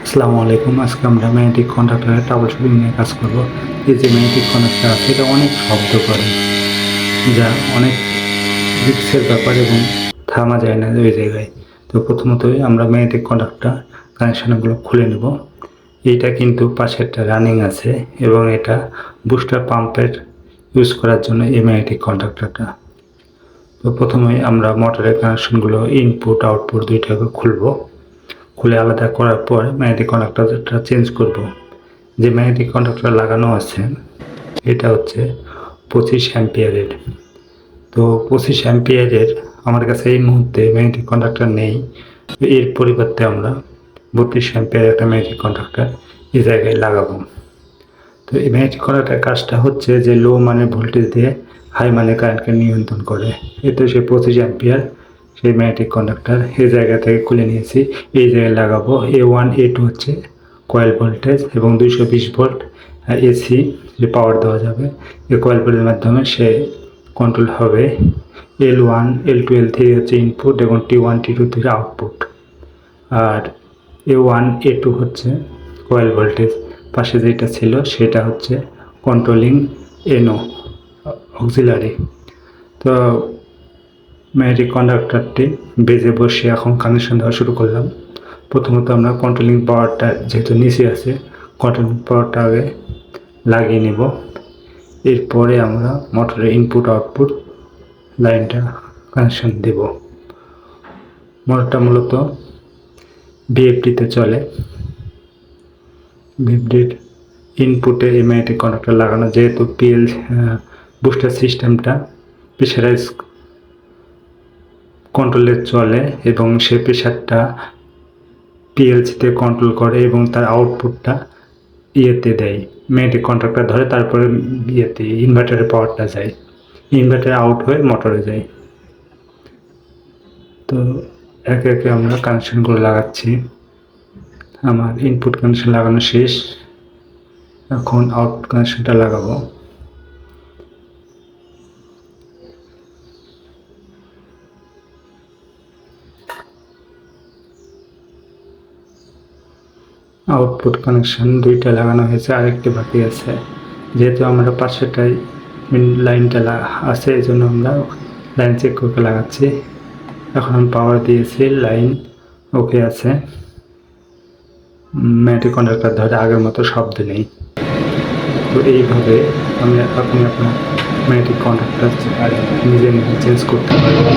আসসালামু আলাইকুম। আজকে আমরা ম্যাগনেটিক কন্ডাক্টরের ট্রাবল শুটিং নিয়ে কাজ করব। এই যে ম্যাগনেটিক কন্ডাক্টর আছে এটা অনেক শব্দ করে, যা অনেক রিস্কের ব্যাপার এবং থামা যায় না ওই জায়গায়। তো প্রথমতই আমরা ম্যাগনেটিক কন্ডাক্টর কানেকশনগুলো খুলে নেব। এইটা কিন্তু পাশেরটা রানিং আছে এবং এটা বুস্টার পাম্পের ইউজ করার জন্য এই ম্যাগনেটিক কন্ডাক্টরটা। তো প্রথমেই আমরা মোটরের কানেকশনগুলো ইনপুট আউটপুট দুইটাকে খুলে আলাদা করার পর ম্যাগনেটিক কন্ডাক্টরটা চেঞ্জ করব। যে ম্যাগনেটিক কন্ডাক্টর লাগানো আছে এটা হচ্ছে 25 অ্যাম্পিয়ারের। তো 25 অ্যাম্পিয়ারের আমার কাছে এই মুহূর্তে ম্যাগনেটিক কন্ডাক্টর নেই। এর পরিবর্তে আমরা 32 অ্যাম্পিয়ারের একটা ম্যাগনেটিক কন্ডাক্টর এই জায়গায় লাগাবো। তো এই ম্যাগনেটিক কন্ডাক্টরের কাজটা হচ্ছে যে লো মানের ভোল্টেজ দিয়ে হাই মানের কারেন্টকে নিয়ন্ত্রণ করে। এতে সে 25 অ্যাম্পিয়ার সেই ম্যাগনেটিক কন্ডাক্টর এই জায়গা থেকে খুলে নিয়েছি, এই জায়গায় লাগাবো। A1 A2 হচ্ছে কয়েল ভোল্টেজ এবং 220 ভোল্ট এসি যে পাওয়ার দেওয়া যাবে এই কয়েল ভোল্টেজের মাধ্যমে সে কন্ট্রোল হবে। L1 L2 L3 হচ্ছে ইনপুট এবং T1 T2 থেকে আউটপুট। আর A1 A2 হচ্ছে কয়েল ভোল্টেজ, পাশে যেটা ছিল সেটা হচ্ছে কন্ট্রোলিং এনো অক্সিলারি। তো ম্যাগনেটিক কন্ডাক্টরটি বেজে বসে এখন কানেকশন দেওয়া শুরু করলাম। প্রথমত আমরা কন্ট্রোলিং পাওয়ারটা যেহেতু নিচে আছে, কন্ট্রোলিং পাওয়ারটা আগে লাগিয়ে নেব। এরপরে আমরা মোটরের ইনপুট আউটপুট লাইনটা কানেকশন দেব। মোটরটা মূলত বিএফডিতে চলে। বিএফডির ইনপুটে এই ম্যাগনেটিক কন্ডাক্টর লাগানো, যেহেতু বুস্টার সিস্টেমটা প্রেশারাইজ কন্ট্রোলে চলে এবং সে প্রেশারটা পিএলসিতে কন্ট্রোল করে এবং তার আউটপুটটা ইয়েতে দেয়, ম্যাগনেটিক কন্ডাক্টর ধরে, তারপরে ইয়েতে ইনভার্টারের পাওয়ারটা যায়, ইনভার্টারে আউট হয়ে মোটরে যায়। তো একে একে আমরা কানেকশনগুলো লাগাচ্ছি। আমার ইনপুট কানেকশন লাগানো শেষ, এখন আউটপুট কানেকশনটা লাগাবো। আউটপুট কানেকশন দুইটা লাগানো হয়েছে, আরেকটি বাকি আছে। যেহেতু আমরা পাশেটাই লাইনটা আছে এই জন্য আমরা লাইন চেক করে লাগাচ্ছি। এখন আমি পাওয়ার দিয়েছি, লাইন ওকে আছে, ম্যাগনেটিক কন্ডাক্টর ধরে আগের মতো শব্দ নেই। তো এইভাবে আপনি আপনার ম্যাগনেটিক কন্ডাক্টর নিজে নিজে চেঞ্জ করতে পারবেন।